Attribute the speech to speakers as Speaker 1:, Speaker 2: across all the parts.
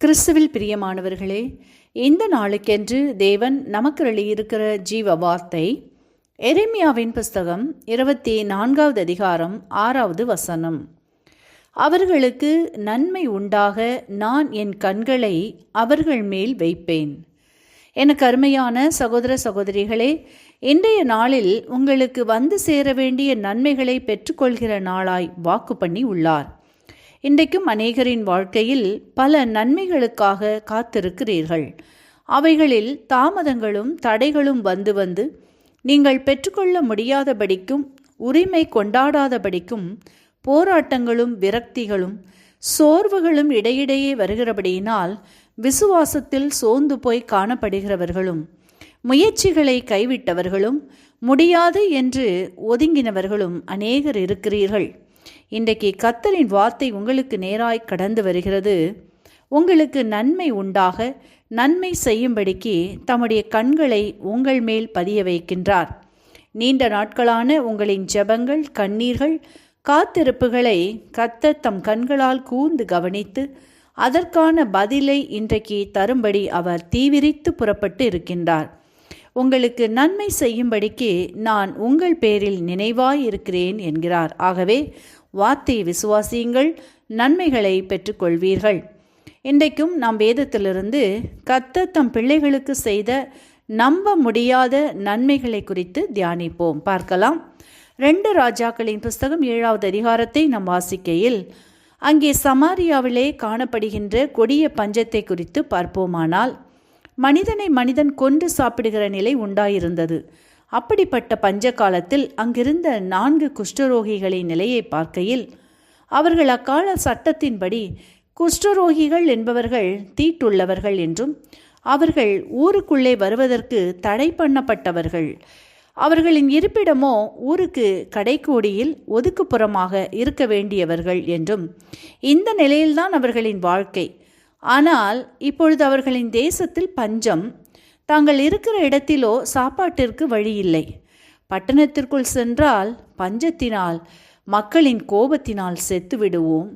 Speaker 1: கிறிஸ்துவில் பிரியமானவர்களே, இந்த நாளுக்கென்று தேவன் நமக்கு அளியிருக்கிற ஜீவ வார்த்தை எரேமியாவின் புஸ்தகம் 24வது அதிகாரம் 6வது வசனம். அவர்களுக்கு நன்மை உண்டாக நான் என் கண்களை அவர்கள் மேல் வைப்பேன். எனக்கு அருமையான சகோதர சகோதரிகளே, இன்றைய நாளில் உங்களுக்கு வந்து சேர வேண்டிய நன்மைகளை பெற்றுக்கொள்கிற நாளாய் வாக்கு பண்ணி உள்ளார். இன்றைக்கும் அநேகரின் வாழ்க்கையில் பல நன்மைகளுக்காக காத்திருக்கிறீர்கள். அவைகளில் தாமதங்களும் தடைகளும் வந்து நீங்கள் பெற்றுக்கொள்ள முடியாதபடிக்கும் உரிமை கொண்டாடாதபடிக்கும் போராட்டங்களும் விரக்திகளும் சோர்வுகளும் இடையிடையே வருகிறபடியினால் விசுவாசத்தில் சோர்ந்து போய் காணப்படுகிறவர்களும் முயற்சிகளை கைவிட்டவர்களும் முடியாது என்று ஒதுங்கினவர்களும் அநேகர் இருக்கிறீர்கள். இன்றைக்கு கர்த்தரின் வார்த்தை உங்களுக்கு நேராய் கடந்து வருகிறது. உங்களுக்கு நன்மை உண்டாக நன்மை செய்யும்படிக்கு தம்முடைய கண்களை உங்கள் மேல் பதிய வைக்கின்றார். நீண்ட நாட்களான உங்களின் ஜெபங்கள், கண்ணீர்கள், காத்திருப்புகளை கர்த்தர் தம் கண்களால் கூர்ந்து கவனித்து அதற்கான பதிலை இன்றைக்கு தரும்படி அவர் தீவிரித்து புறப்பட்டு இருக்கின்றார். உங்களுக்கு நன்மை செய்யும்படிக்கு நான் உங்கள் பேரில் நினைவாய் இருக்கிறேன் என்கிறார். ஆகவே வார்த்தையை விசுவாசியுங்கள், நன்மைகளை பெற்றுக்கொள்வீர்கள். இன்றைக்கும் நாம் வேதத்திலிருந்து கர்த்தர் தம் பிள்ளைகளுக்கு செய்த நம்ப முடியாத நன்மைகளை குறித்து தியானிப்போம். பார்க்கலாம். 2 ராஜாக்களின் புஸ்தகம் 7வது அதிகாரத்தை நாம் வாசிக்கையில் அங்கே சமாரியாவிலே காணப்படுகின்ற கொடிய பஞ்சத்தை குறித்து பார்ப்போமானால், மனிதனை மனிதன் கொன்று சாப்பிடுகிற நிலை உண்டாயிருந்தது. அப்படிப்பட்ட பஞ்ச காலத்தில் அங்கிருந்த 4 குஷ்டரோகிகளின் நிலையை பார்க்கையில், அவர்கள் அக்கால சட்டத்தின்படி குஷ்டரோகிகள் என்பவர்கள் தீட்டுள்ளவர்கள் என்றும் அவர்கள் ஊருக்குள்ளே வருவதற்கு தடை பண்ணப்பட்டவர்கள், அவர்களின் இருப்பிடமோ ஊருக்கு கடைக்கோடியில் ஒதுக்குப்புறமாக இருக்க வேண்டியவர்கள் என்றும், இந்த நிலையில்தான் அவர்களின் வாழ்க்கை. ஆனால் இப்பொழுது அவர்களின் தேசத்தில் பஞ்சம், தாங்கள் இருக்கிற இடத்திலோ சாப்பாட்டிற்கு வழியில்லை. பட்டணத்திற்குள் சென்றால் பஞ்சத்தினால் மக்களின் கோபத்தினால் செத்து விடுவோம்.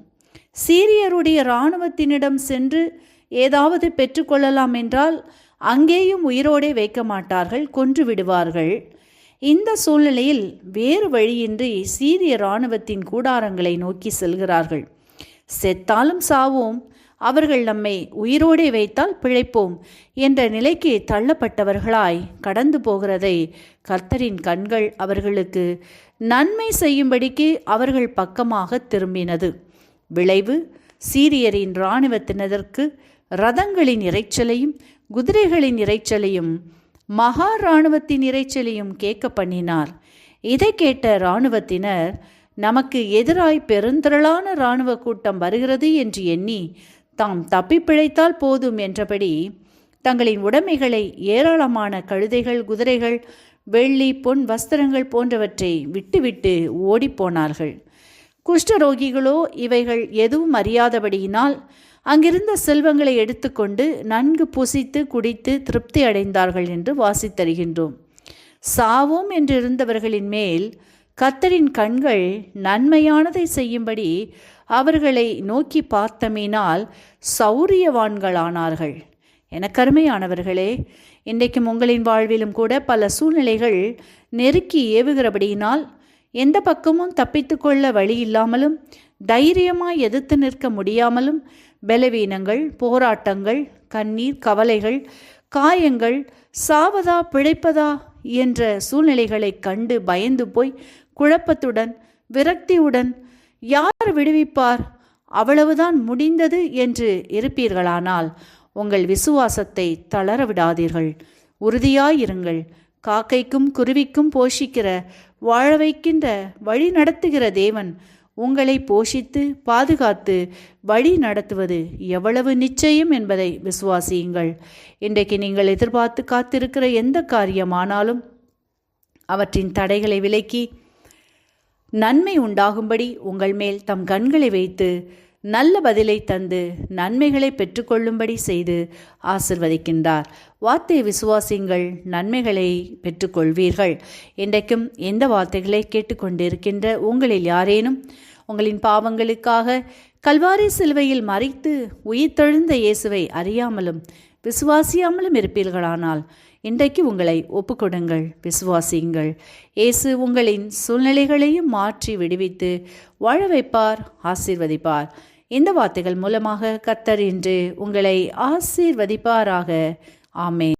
Speaker 1: சீரியருடைய இராணுவத்தினிடம் சென்று ஏதாவது பெற்றுக்கொள்ளலாம் என்றால் அங்கேயும் உயிரோடே வைக்க மாட்டார்கள், கொன்று விடுவார்கள். இந்த சூழ்நிலையில் வேறு வழியின்றி சீரிய இராணுவத்தின் கூடாரங்களை நோக்கி செல்கிறார்கள். செத்தாலும் சாவோம், அவர்கள் நம்மை உயிரோடே வைத்தால் பிழைப்போம் என்ற நிலைக்கு தள்ளப்பட்டவர்களாய் கடந்து போகிறதை கர்த்தரின் கண்கள் அவர்களுக்கு நன்மை செய்யும்படிக்கு அவர்கள் பக்கமாக திரும்பினது. விளைவு, சீரியரின் இராணுவத்தினருக்கு ரதங்களின் இரைச்சலையும் குதிரைகளின் இரைச்சலையும் மகா இராணுவத்தின் இரைச்சலையும் கேட்க பண்ணினார். இதை கேட்ட இராணுவத்தினர், நமக்கு எதிராய் பெருந்திரளான இராணுவ கூட்டம் வருகிறது என்று எண்ணி தாம் தப்பி பிழைத்தால் போதும் என்றபடி தங்களின் உடைமைகளை, ஏராளமான கழுதைகள், குதிரைகள், வெள்ளி, பொன் வஸ்திரங்கள் போன்றவற்றை விட்டுவிட்டு ஓடிப்போனார்கள். குஷ்டரோகிகளோ இவைகள் எதுவும் அறியாதபடியினால் அங்கிருந்த செல்வங்களை எடுத்துக்கொண்டு நன்கு புசித்து குடித்து திருப்தி அடைந்தார்கள் என்று வாசித்தருகின்றோம். சாவோம் என்றிருந்தவர்களின் மேல் கர்த்தரின் கண்கள் நன்மையானதை செய்யும்படி அவர்களை நோக்கி பார்த்தமினால் சௌரியவான்களானார்கள். எனக்கருமையானவர்களே, இன்றைக்கும் உங்களின் வாழ்விலும் கூட பல சூழ்நிலைகள் நெருக்கி ஏவுகிறபடியினால் எந்த பக்கமும் தப்பித்து கொள்ள வழி இல்லாமலும் தைரியமாய் எதிர்த்து நிற்க முடியாமலும் பலவீனங்கள், போராட்டங்கள், கண்ணீர், கவலைகள், காயங்கள், சாவதா பிழைப்பதா என்ற சூழ்நிலைகளை கண்டு பயந்து போய் குழப்பத்துடன் விரக்தியுடன் யார் விடுவிப்பார், அவ்வளவுதான் முடிந்தது என்று இருப்பீர்களானால் உங்கள் விசுவாசத்தை தளர விடாதீர்கள். உறுதியாயிருங்கள். காக்கைக்கும் குருவிக்கும் போஷிக்கிற, வாழ வைக்கின்ற, வழி நடத்துகிற தேவன் உங்களை போஷித்து பாதுகாத்து வழி நடத்துவது எவ்வளவு நிச்சயம் என்பதை விசுவாசியுங்கள். இன்றைக்கு நீங்கள் எதிர்பார்த்து காத்திருக்கிற எந்த காரியமானாலும் அவற்றின் தடைகளை விலக்கி நன்மை உண்டாகும்படி உங்கள் மேல் தம் கண்களை வைத்து நல்ல பதிலை தந்து நன்மைகளை பெற்றுக்கொள்ளும்படி செய்து ஆசிர்வதிக்கின்றார். வார்த்தை விசுவாசிங்கள், நன்மைகளை பெற்றுக்கொள்வீர்கள். இன்றைக்கும் எந்த வார்த்தைகளை கேட்டுக்கொண்டிருக்கின்ற உங்களில் யாரேனும் உங்களின் பாவங்களுக்காக கல்வாரி சிலுவையில் மறித்து உயிர்த்தெழுந்த இயேசுவை அறியாமலும் விசுவாசியாமலும் இருப்பீர்களானால் இன்றைக்கு உங்களை ஒப்புக்கொடுங்கள், விசுவாசியுங்கள். இயேசு உங்களின் சூழ்நிலைகளையும் மாற்றி விடுவித்து வாழ வைப்பார், ஆசீர்வதிப்பார். இந்த வார்த்தைகள் மூலமாக கர்த்தர் இன்று உங்களை ஆசீர்வதிப்பாராக. ஆமென்.